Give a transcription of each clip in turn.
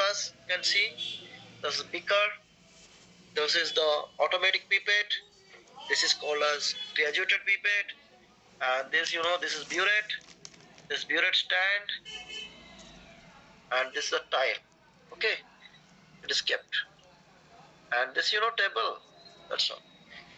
glass you can see. This is beaker. This is the automatic pipette. This is called as graduated pipette. And this, this is burette. This burette stand. And this is a tile. Okay, it is kept. And this, table. That's all.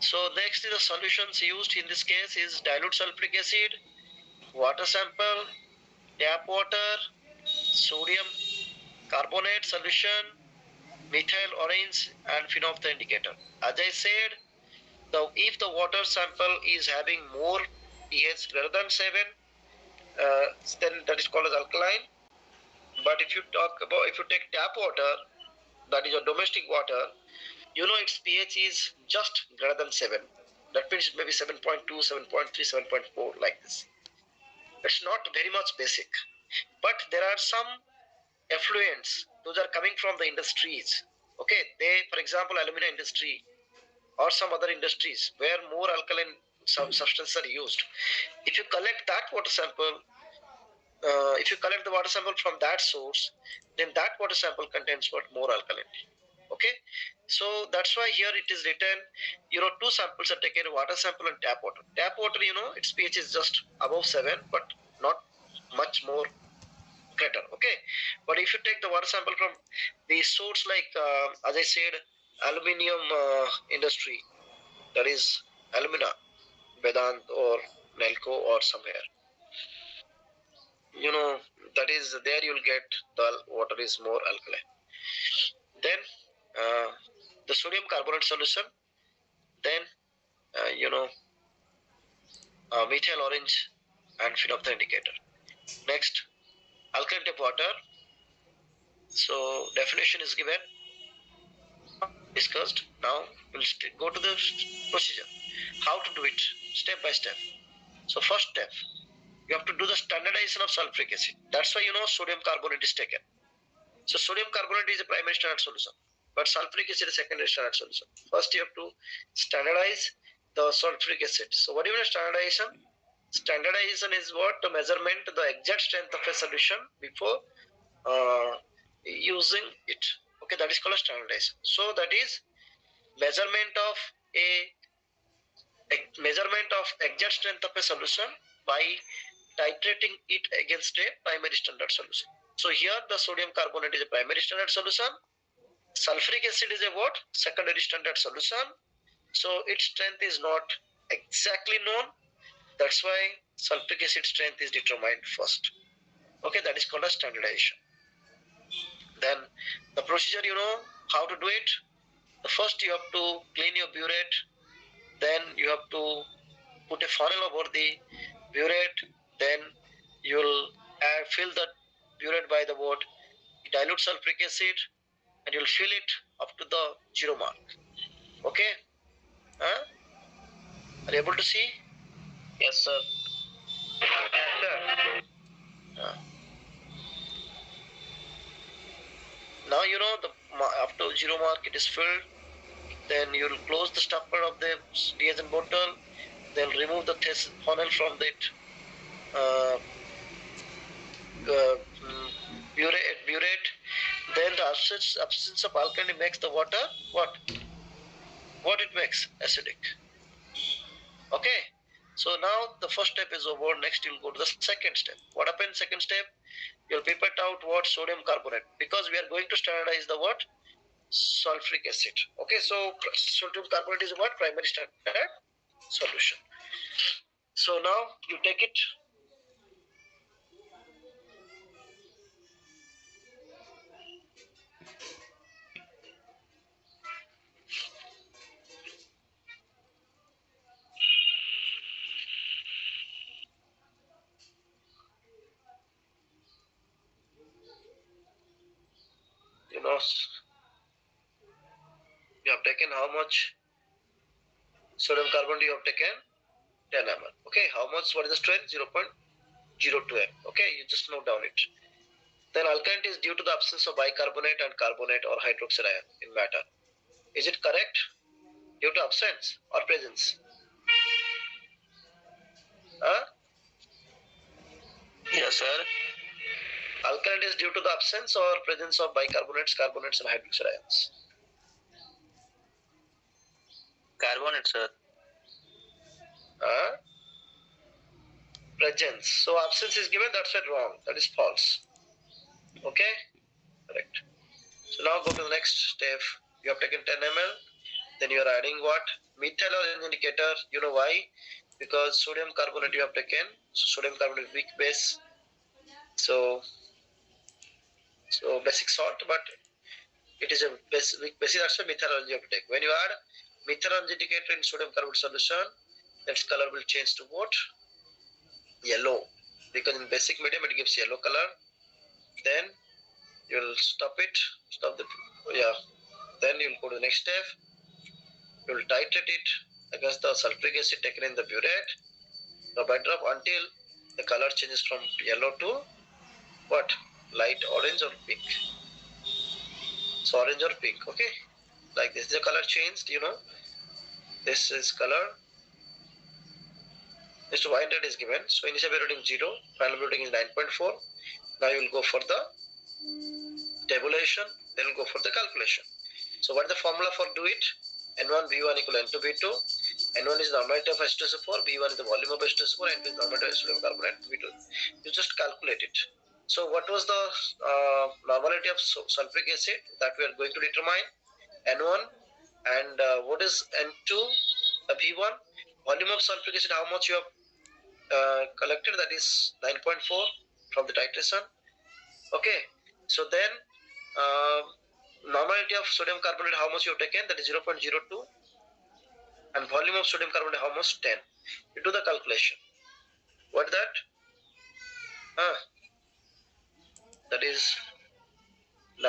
So next is the solutions used in this case is dilute sulfuric acid, water sample, tap water, sodium carbonate solution, methyl orange, and phenol indicator. As I said, if the water sample is having more pH greater than 7, then that is called as alkaline. But if you take tap water, that is a domestic water, its pH is just greater than 7. That means maybe 7.2, 7.3, 7.4 like this. It's not very much basic. But there are some effluents. Those are coming from the industries. Okay, for example, alumina industry or some other industries where more alkaline substances are used. If you collect that water sample, if you collect the water sample from that source, then that water sample contains more alkalinity. Okay, so that's why here it is written, two samples are taken, water sample and tap water. Tap water, its pH is just above 7, but not much more greater. Okay, but if you take the water sample from the source like, as I said, aluminium industry, that is alumina, Vedant or Nelco or somewhere, that is there you'll get the water is more alkaline. Then the sodium carbonate solution, then methyl orange and phenol indicator. Next, alkaline tap water. So definition is given, discussed. Now we'll go to the procedure, how to do it step by step. So first step, you have to do the standardization of sulfuric acid. That's why sodium carbonate is taken. So sodium carbonate is a primary standard solution, but sulfuric acid is a secondary standard solution. First you have to standardize the sulfuric acid. So what do you mean standardization? Standardization is what? The measurement, the exact strength of a solution before using it. Okay, that is called standardization. So that is measurement of exact strength of a solution by titrating it against a primary standard solution. So here the sodium carbonate is a primary standard solution. Sulfuric acid is a what? Secondary standard solution. So its strength is not exactly known. That's why sulfuric acid strength is determined first. Okay, that is called a standardization. Then the procedure, how to do it. The first you have to clean your burette. Then you have to put a funnel over the burette. Then you will fill the burette by the what? Dilute sulfuric acid, and you'll fill it up to the 0 mark. Okay? Are you able to see? Yes, sir. Now after 0 mark it is filled. Then you'll close the stopper of the reagent bottle. They'll remove the funnel from that burette. Then the absence of alkali makes the water what it makes? Acidic. Okay. So now the first step is over. Next you'll go to the second step. What happens second step? You'll pipette out what? Sodium carbonate, because we are going to standardize the what? Sulfuric acid. Okay, so sodium carbonate is what? Primary standard solution. So now you take it. You have taken how much sodium carbonate you have taken? 10 ml. Okay, how much? What is the strength? 0.02 m. Okay, you just note down it. Then alkalinity is due to the absence of bicarbonate and carbonate or hydroxide ion in matter. Is it correct? Due to absence or presence? Yes, sir. Alkalinity is due to the absence or presence of bicarbonates, carbonates, and hydroxide ions. Carbonates, sir. Presence. So absence is given, that's it wrong. That is false. Okay? Correct. So now go to the next step. You have taken 10 ml. Then you are adding what? Methanol indicator. You know why? Because sodium carbonate you have taken. So sodium carbonate is weak base. So basic salt, but it is a weak base. That's why methanol you have to take. When you add methanol indicator in sodium carbonate solution, its color will change to what? Yellow. Because in basic medium it gives yellow color. Then you will stop it. Then you will go to the next step. You will titrate it against the sulfuric acid taken in the burette, drop by drop, until the color changes from yellow to what? Light orange or pink. So orange or pink, okay? Like this, the color changed, This is color. This white red is given. So initial rating 0, final rating is 9.4. Now you will go for the tabulation, then you will go for the calculation. So what is the formula for do it? N1 V1 equal N2 V2. N1 is the normality of H2SO4, V1 is the volume of H2SO4, N2 is the normality of sodium carbonate, V2. You just calculate it. So what was the normality of sulfuric acid that we are going to determine? N1, and what is N2, V1? Volume of sulfuric acid, how much you have collected, that is 9.4 from the titration. Okay, so then normality of sodium carbonate, how much you have taken, that is 0.02, and volume of sodium carbonate, how much? 10. You do the calculation. What is that? That is 9.4,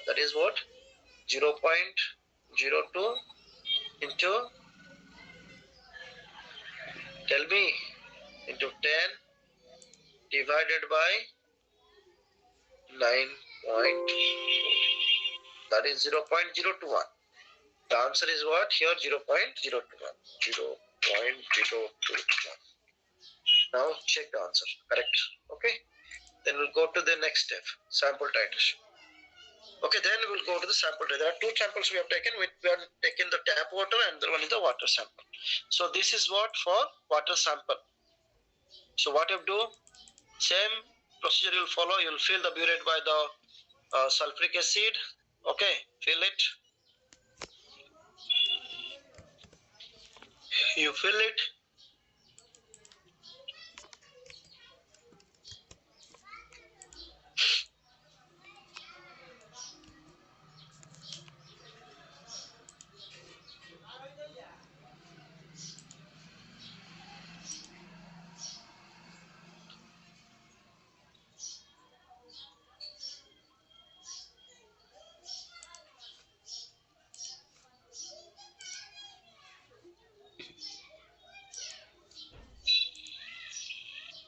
that is what? 0.02 into, tell me, into 10 divided by 9.4. That is 0.021. The answer is what? Here 0.021. 0.021. Now check the answer. Correct. Okay. Then we'll go to the next step. Sample titration. Okay, then we'll go to the sample. There are two samples we have taken. We have taken the tap water and the one is the water sample. So this is what for water sample. So what you do? Same procedure you'll follow. You'll fill the burette by the sulfuric acid. Okay, fill it. You fill it.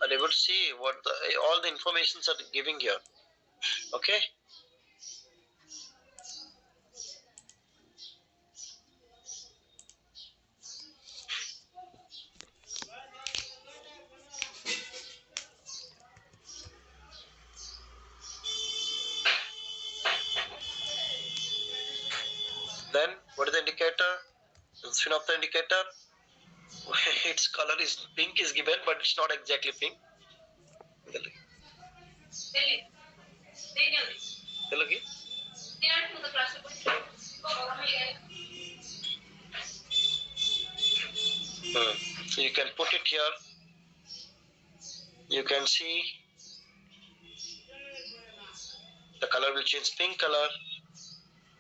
And you will see what all the informations are giving here. Okay. Then what is the indicator? The spin of the indicator. Its color is pink is given, but it's not exactly pink. So you can put it here. You can see the color will change pink color.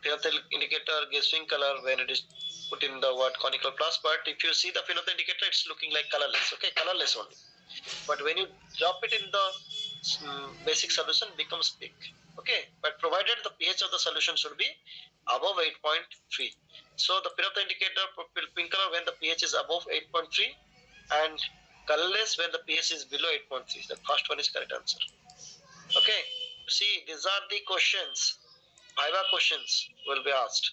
Phenol indicator gives pink color when it is put in the word conical plus. But if you see the phenol indicator, it's looking like colorless. Okay, colorless only. But when you drop it in the basic solution, it becomes pink. Okay, but provided the pH of the solution should be above 8.3. So the phenol indicator pink color when the pH is above 8.3 and colorless when the pH is below 8.3. The first one is correct answer. Okay, see, these are the questions. Viva questions will be asked.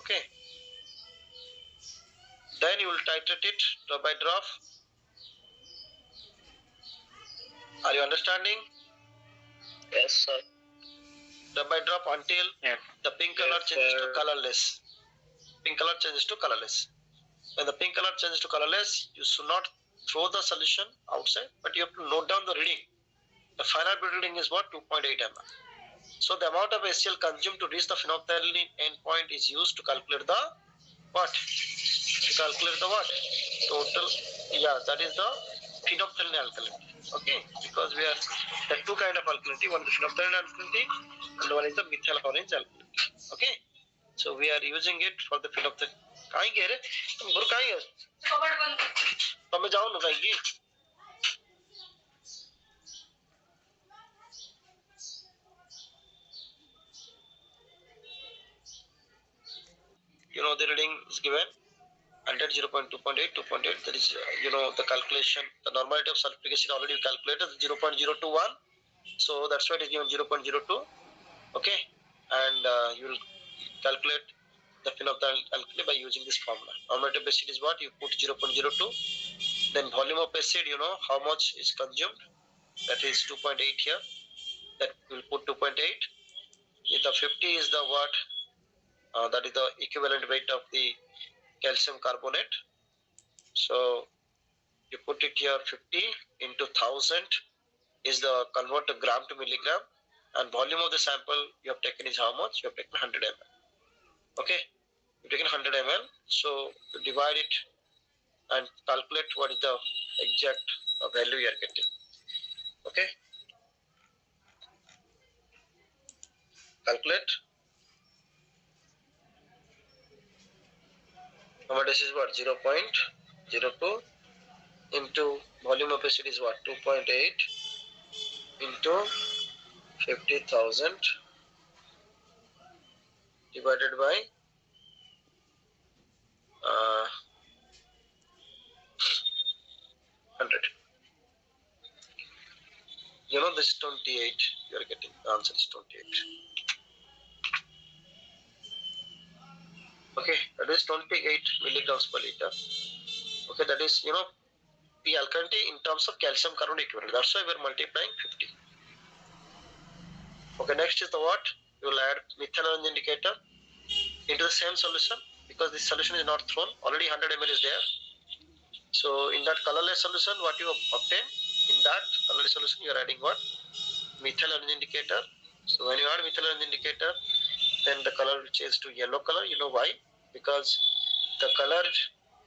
Okay. Then you will titrate it drop by drop. Are you understanding? Yes, sir. Drop by drop until the pink color changes to colorless. Pink color changes to colorless. When the pink color changes to colorless, you should not throw the solution outside, but you have to note down the reading. The final reading is what? 2.8 ml. So the amount of HCl consumed to reach the phenolphthalein endpoint is used to calculate the what? To calculate the what? Total. Yeah, that is the phenolphthalein alkalinity. Okay, because we are there are two kind of alkalinity. One is the phenolphthalein alkalinity, and one is the methyl orange alkalinity. Okay, so we are using it for the phenolphthalein. कहीं गए रे? तुम घर कहीं हो? कबाड़ बंद. तो मैं जाऊँ ना कहीं? You know the reading is given. 100, 0.2.8, 2.8, that is, the calculation, the normality of sulfuric acid already calculated, 0.021, so that's why it is given 0.02, okay, and you will calculate the phenolphthalein alkali by using this formula. Normality of acid is what? You put 0.02, then volume of acid, how much is consumed, that is 2.8 here, that will put 2.8, the 50 is the what, that is the equivalent weight of the calcium carbonate, so you put it here 50 into 1000 is the convert to gram to milligram, and volume of the sample you have taken is how much? You have taken 100 ml. Okay, you've taken 100 ml, so you divide it and calculate what is the exact value you are getting. Okay, calculate. Now this is what? 0.02 into volume of acid is what? 2.8 into 50,000 divided by 100. This 28, you are getting the answer is 28. Okay, that is 28 milligrams per liter. Okay, that is, the alkalinity in terms of calcium carbonate equivalent. That's why we're multiplying 50. Okay, next is the what? You will add methanol indicator into the same solution because this solution is not thrown. Already 100 ml is there. So in that colorless solution, what you obtain, in that colorless solution, you are adding what? Methyl orange indicator. So when you add methyl orange indicator, then the color will change to yellow color. You know why? Because the color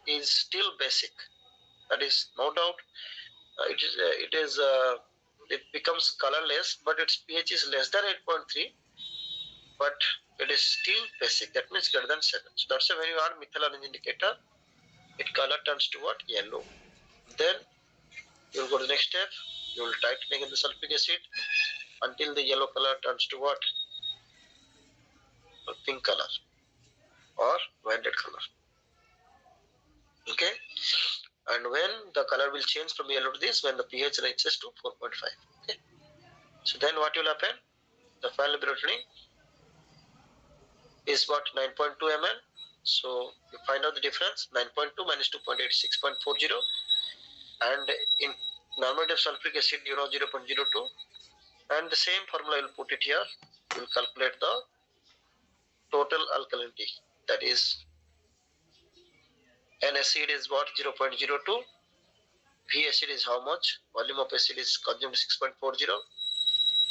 is still basic. That is no doubt. It becomes colorless, but its pH is less than 8.3, but it is still basic. That means greater than 7. So that's why when you add methyl orange indicator, it color turns to what? Yellow. Then you will go to the next step. You will titrate again the sulfuric acid until the yellow color turns to what? A pink color or violet color. Okay, and when the color will change from yellow to this, when the pH reaches to 4.5. Okay, so then what will happen? The final laboratory is what? 9.2 ml. So you find out the difference. 9.2 minus 2.8 is 6.40, and in normality of sulfuric acid, 0.02, and the same formula you will put it here. You will calculate the total alkalinity, that is N acid is what? 0.02, V acid is how much? Volume of acid is consumed 6.40,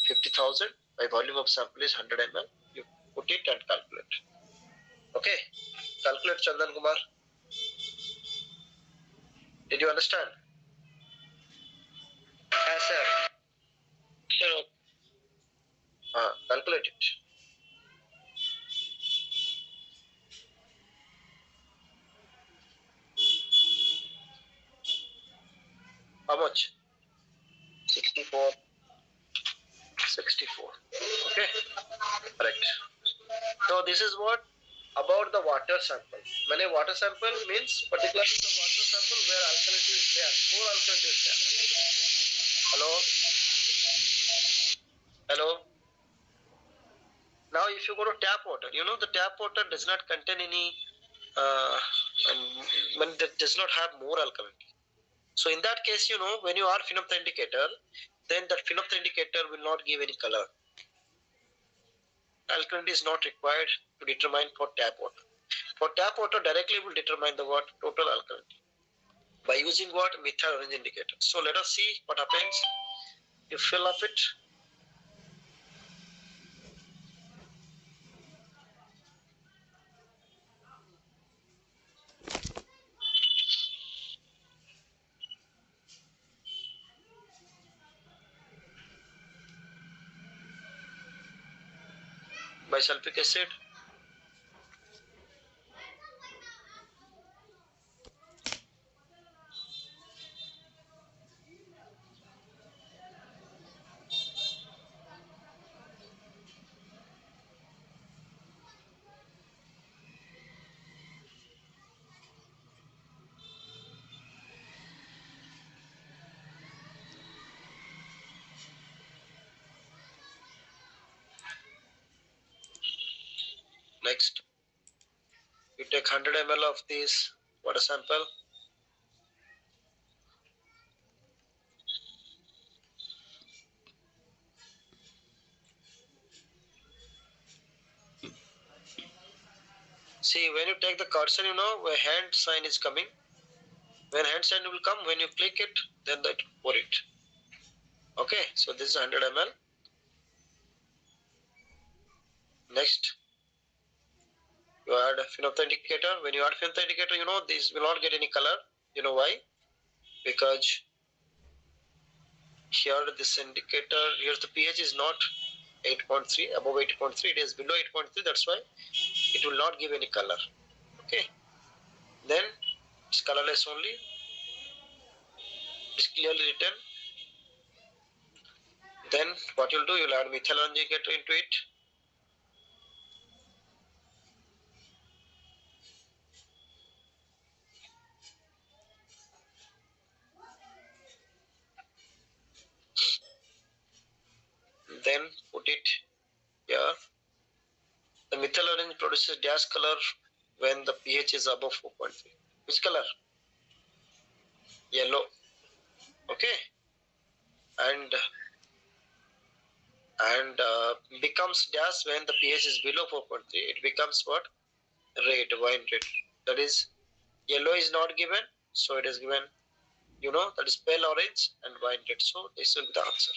50,000 by volume of sample is 100 ml. You put it and calculate. Okay, calculate, Chandan Kumar. Did you understand? Yes, sir. Sure. Calculate it. How much? 64. 64. Okay, correct. So this is what about the water sample. When a water sample means particularly the water sample where alkalinity is there, more alkalinity is there. Hello? Hello? Now if you go to tap water, the tap water does not contain any, when it does not have more alkalinity. So in that case, when you are phenolphthalein indicator, then that phenol indicator will not give any color. Alkalinity is not required to determine for tap water. For tap water, directly will determine the what total alkalinity by using what methyl orange indicator. So let us see what happens. You fill up it. Bisulfuric acid. Next, you take 100 ml of this water sample. See, when you take the cursor, where hand sign is coming. When hand sign will come, when you click it, then that pour it. Okay, so this is 100 ml. Next, you add a phenol indicator. When you add phenol indicator, this will not get any color. You know why? Because here this indicator, here the pH is not 8.3, above 8.3, it is below 8.3, that's why it will not give any color. Okay, then it's colorless only. It's clearly written. Then what you'll do, you'll add methyl indicator into it. Then put it here. The methyl orange produces dash color when the pH is above 4.3. Which color? Yellow. Okay, and becomes dash when the pH is below 4.3. It becomes what? Red, wine red. That is, yellow is not given, so it is given, that is pale orange and wine red. So this will be the answer.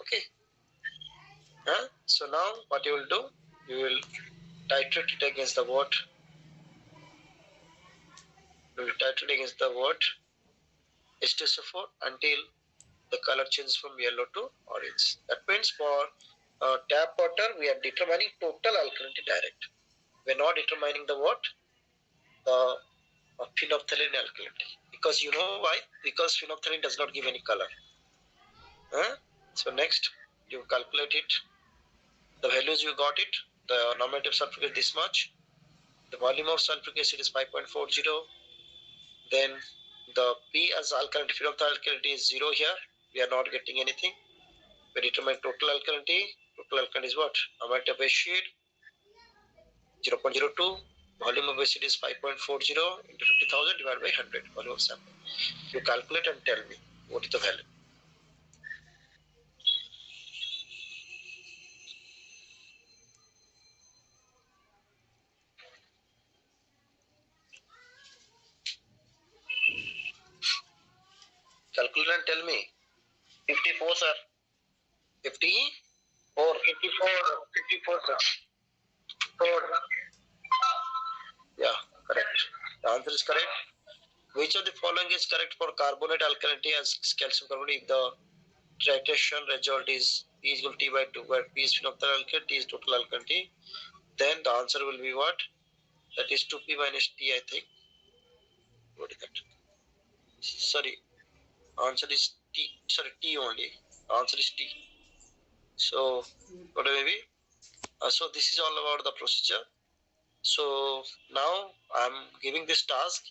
Okay. So now what you will do, you will titrate it against the what? You will titrate against the what? H2SO4 until the color changes from yellow to orange. That means for tap water, we are determining total alkalinity direct. We are not determining the what? The phenolphthalein alkalinity. Because you know why? Because phenolphthalein does not give any color. So next, you calculate it. The values you got it. The normative sulfuric is this much. The volume of sulfuric acid is 5.40. Then the P as alkalinity, phenolphthalein alkalinity is 0 here. We are not getting anything. We determine total alkalinity. Total alkalinity is what? Amount of acid 0.02. Volume of acid is 5.40 into 50,000 divided by 100. Volume of sample. You calculate and tell me what is the value. Calculate and tell me. 54, sir. 54. 54, sir. 4. Yeah, correct. The answer is correct. Which of the following is correct for carbonate alkalinity as calcium carbonate if the titration result is P is equal to T by 2, where P is phenolphthalein alkalinity, T is total alkalinity? Then the answer will be what? That is 2P minus T, I think. What is that? Sorry, answer is T. Sorry, T only. Answer is T. So, what may be? So this is all about the procedure. So now I'm giving this task,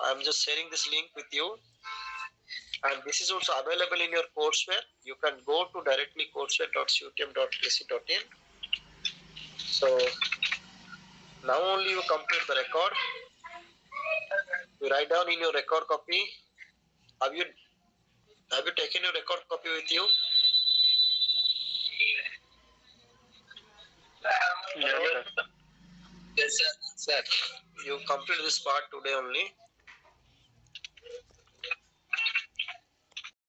I'm just sharing this link with you, and this is also available in your courseware. You can go to directly courseware.cutm.ac.in. So now only you complete the record. You write down in your record copy. Have you Have you taken your record copy with you? Yes, sir. Yes, sir. You complete this part today only.